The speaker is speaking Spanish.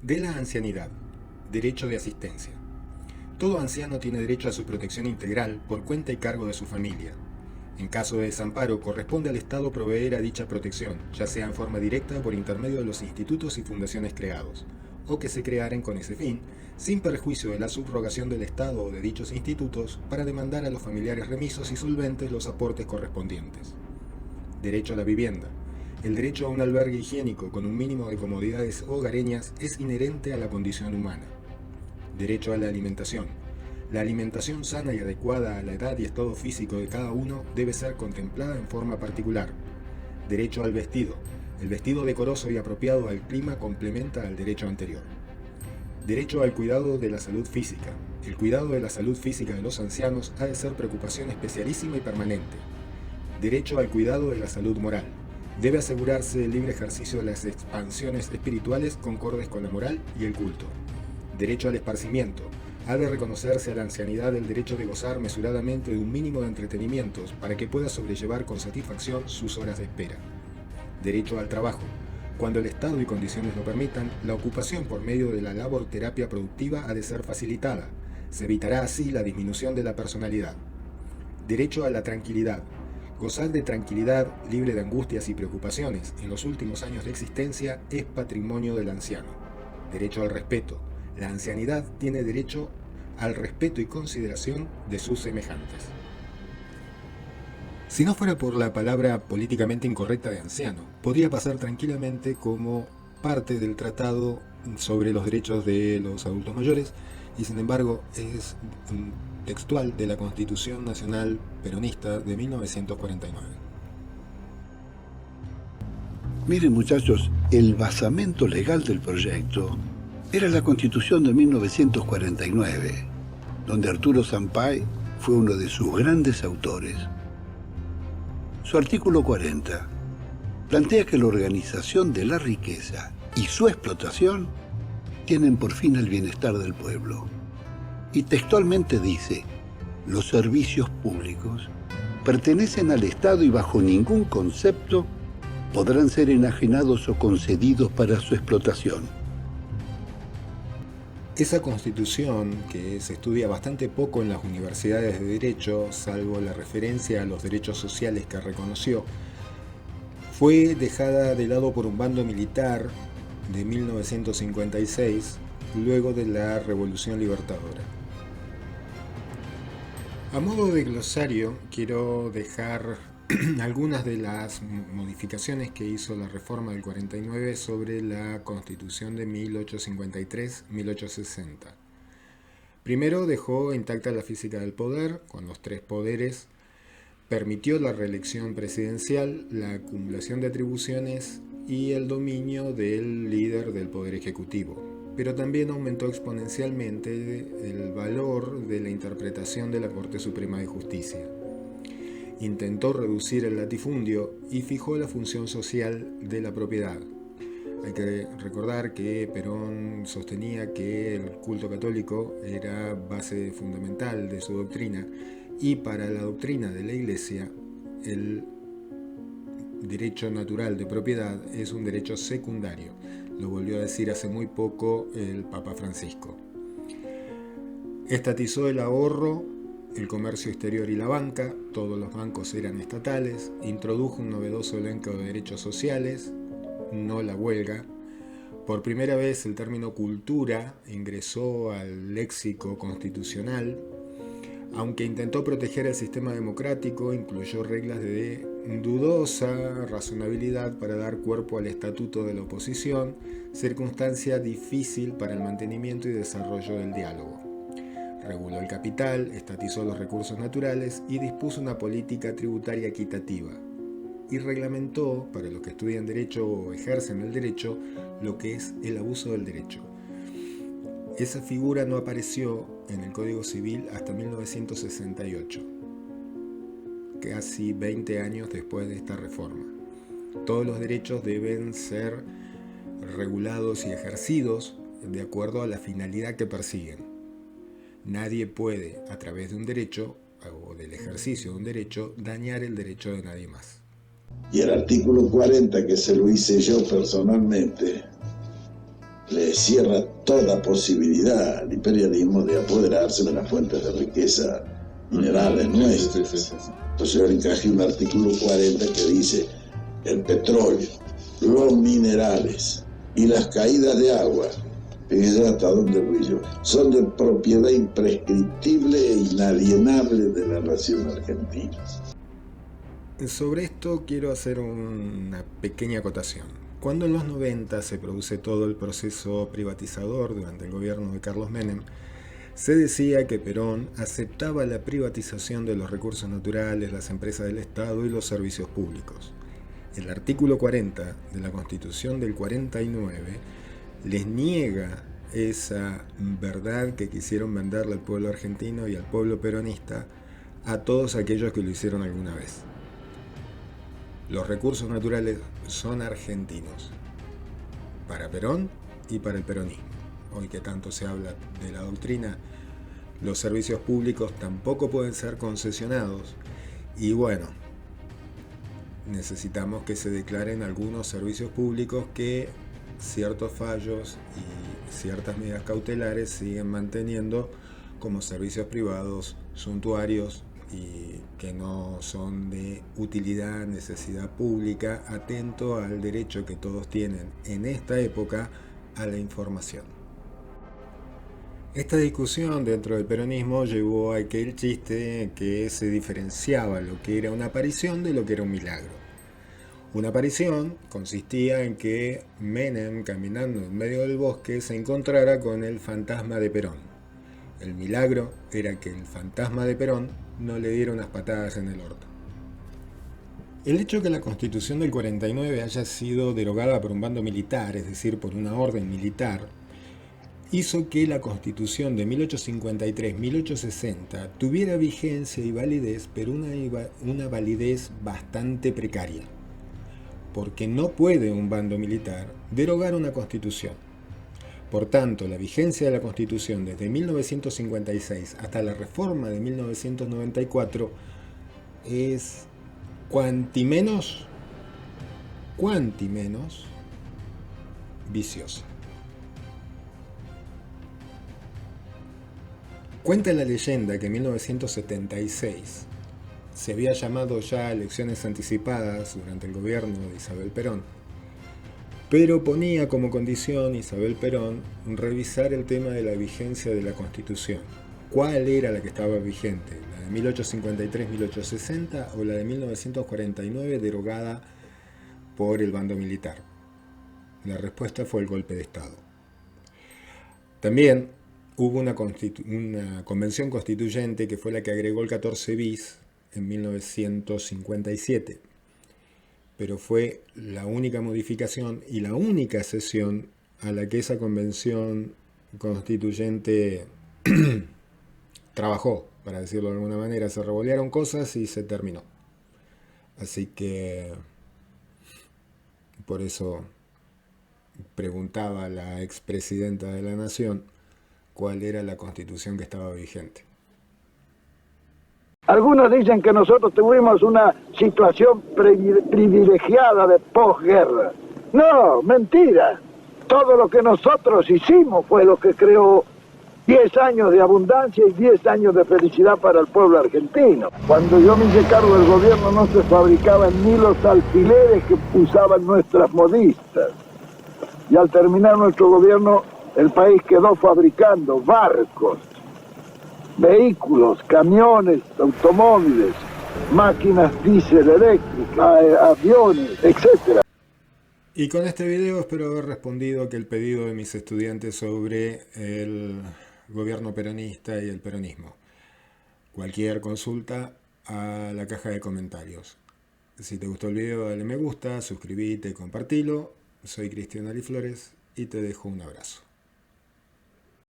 De la ancianidad. Derecho de asistencia. Todo anciano tiene derecho a su protección integral por cuenta y cargo de su familia. En caso de desamparo, corresponde al Estado proveer a dicha protección, ya sea en forma directa o por intermedio de los institutos y fundaciones creados, o que se crearen con ese fin, sin perjuicio de la subrogación del Estado o de dichos institutos, para demandar a los familiares remisos y solventes los aportes correspondientes. Derecho a la vivienda. El derecho a un albergue higiénico con un mínimo de comodidades hogareñas es inherente a la condición humana. Derecho a la alimentación. La alimentación sana y adecuada a la edad y estado físico de cada uno debe ser contemplada en forma particular. Derecho al vestido. El vestido decoroso y apropiado al clima complementa al derecho anterior. Derecho al cuidado de la salud física. El cuidado de la salud física de los ancianos ha de ser preocupación especialísima y permanente. Derecho al cuidado de la salud moral. Debe asegurarse el libre ejercicio de las expansiones espirituales concordes con la moral y el culto. Derecho al esparcimiento. Ha de reconocerse a la ancianidad el derecho de gozar mesuradamente de un mínimo de entretenimientos para que pueda sobrellevar con satisfacción sus horas de espera. Derecho al trabajo. Cuando el estado y condiciones lo permitan, la ocupación por medio de la laborterapia productiva ha de ser facilitada. Se evitará así la disminución de la personalidad. Derecho a la tranquilidad. Gozar de tranquilidad, libre de angustias y preocupaciones en los últimos años de existencia es patrimonio del anciano. Derecho al respeto. La ancianidad tiene derecho al respeto y consideración de sus semejantes. Si no fuera por la palabra políticamente incorrecta de anciano, podría pasar tranquilamente como parte del tratado sobre los derechos de los adultos mayores, y sin embargo es textual de la Constitución Nacional Peronista de 1949. Miren, muchachos, el basamento legal del proyecto era la Constitución de 1949, donde Arturo Sampay fue uno de sus grandes autores. Su artículo 40 plantea que la organización de la riqueza y su explotación tienen por fin el bienestar del pueblo. Y textualmente dice: los servicios públicos pertenecen al Estado y bajo ningún concepto podrán ser enajenados o concedidos para su explotación. Esa constitución, que se estudia bastante poco en las universidades de Derecho, salvo la referencia a los derechos sociales que reconoció, fue dejada de lado por un bando militar de 1956, luego de la Revolución Libertadora. A modo de glosario, quiero dejar algunas de las modificaciones que hizo la reforma del 49 sobre la Constitución de 1853-1860. Primero, dejó intacta la física del poder, con los tres poderes, permitió la reelección presidencial, la acumulación de atribuciones y el dominio del líder del poder ejecutivo, pero también aumentó exponencialmente el valor de la interpretación de la Corte Suprema de Justicia. Intentó reducir el latifundio y fijó la función social de la propiedad. Hay que recordar que Perón sostenía que el culto católico era base fundamental de su doctrina, y para la doctrina de la Iglesia el derecho natural de propiedad es un derecho secundario. Lo volvió a decir hace muy poco el Papa Francisco. Estatizó el ahorro, el comercio exterior y la banca, todos los bancos eran estatales, introdujo un novedoso elenco de derechos sociales, no la huelga. Por primera vez el término cultura ingresó al léxico constitucional. Aunque intentó proteger el sistema democrático, incluyó reglas de dudosa razonabilidad para dar cuerpo al estatuto de la oposición, circunstancia difícil para el mantenimiento y desarrollo del diálogo. Reguló el capital, estatizó los recursos naturales y dispuso una política tributaria equitativa. Y reglamentó, para los que estudian derecho o ejercen el derecho, lo que es el abuso del derecho. Esa figura no apareció en el Código Civil hasta 1968, casi 20 años después de esta reforma. Todos los derechos deben ser regulados y ejercidos de acuerdo a la finalidad que persiguen. Nadie puede, a través de un derecho o del ejercicio de un derecho, dañar el derecho de nadie más. Y el artículo 40, que se lo hice yo personalmente, le cierra toda posibilidad al imperialismo de apoderarse de las fuentes de riqueza minerales nuestras. Entonces yo le encajé un artículo 40 que dice: el petróleo, los minerales y las caídas de agua, fíjense hasta dónde voy yo, son de propiedad imprescriptible e inalienable de la nación argentina. Sobre esto quiero hacer una pequeña acotación. Cuando en los 90 se produce todo el proceso privatizador durante el gobierno de Carlos Menem, se decía que Perón aceptaba la privatización de los recursos naturales, las empresas del Estado y los servicios públicos. El artículo 40 de la Constitución del 49 les niega esa verdad que quisieron venderle al pueblo argentino y al pueblo peronista a todos aquellos que lo hicieron alguna vez. Los recursos naturales son argentinos, para Perón y para el peronismo. Hoy que tanto se habla de la doctrina, los servicios públicos tampoco pueden ser concesionados y bueno, necesitamos que se declaren algunos servicios públicos que ciertos fallos y ciertas medidas cautelares siguen manteniendo como servicios privados suntuarios y que no son de utilidad, necesidad pública, atento al derecho que todos tienen en esta época a la información. Esta discusión dentro del peronismo llevó a aquel chiste que se diferenciaba lo que era una aparición de lo que era un milagro. Una aparición consistía en que Menem, caminando en medio del bosque, se encontrara con el fantasma de Perón. El milagro era que el fantasma de Perón no le diera unas patadas en el orto. El hecho de que la Constitución del 49 haya sido derogada por un bando militar, es decir, por una orden militar, hizo que la Constitución de 1853-1860 tuviera vigencia y validez, pero una validez bastante precaria, porque no puede un bando militar derogar una Constitución. Por tanto, la vigencia de la Constitución desde 1956 hasta la reforma de 1994 es cuanti menos viciosa. Cuenta la leyenda que en 1976 se había llamado ya elecciones anticipadas durante el gobierno de Isabel Perón, pero ponía como condición Isabel Perón revisar el tema de la vigencia de la Constitución. ¿Cuál era la que estaba vigente? ¿La de 1853-1860 o la de 1949 derogada por el bando militar? La respuesta fue el golpe de Estado. También hubo una convención constituyente que fue la que agregó el 14 bis en 1957. Pero fue la única modificación y la única sesión a la que esa convención constituyente trabajó, para decirlo de alguna manera. Se revolearon cosas y se terminó. Así que por eso preguntaba a la expresidenta de la Nación cuál era la constitución que estaba vigente. Algunos dicen que nosotros tuvimos una situación privilegiada de posguerra. No, mentira. Todo lo que nosotros hicimos fue lo que creó 10 años de abundancia y 10 años de felicidad para el pueblo argentino. Cuando yo me hice cargo del gobierno no se fabricaban ni los alfileres que usaban nuestras modistas. Y al terminar nuestro gobierno, el país quedó fabricando barcos, vehículos, camiones, automóviles, máquinas diésel eléctricas, aviones, etc. Y con este video espero haber respondido a aquel pedido de mis estudiantes sobre el gobierno peronista y el peronismo. Cualquier consulta a la caja de comentarios. Si te gustó el video, dale me gusta, suscríbete, compartilo. Soy Cristian Ali Flores y te dejo un abrazo.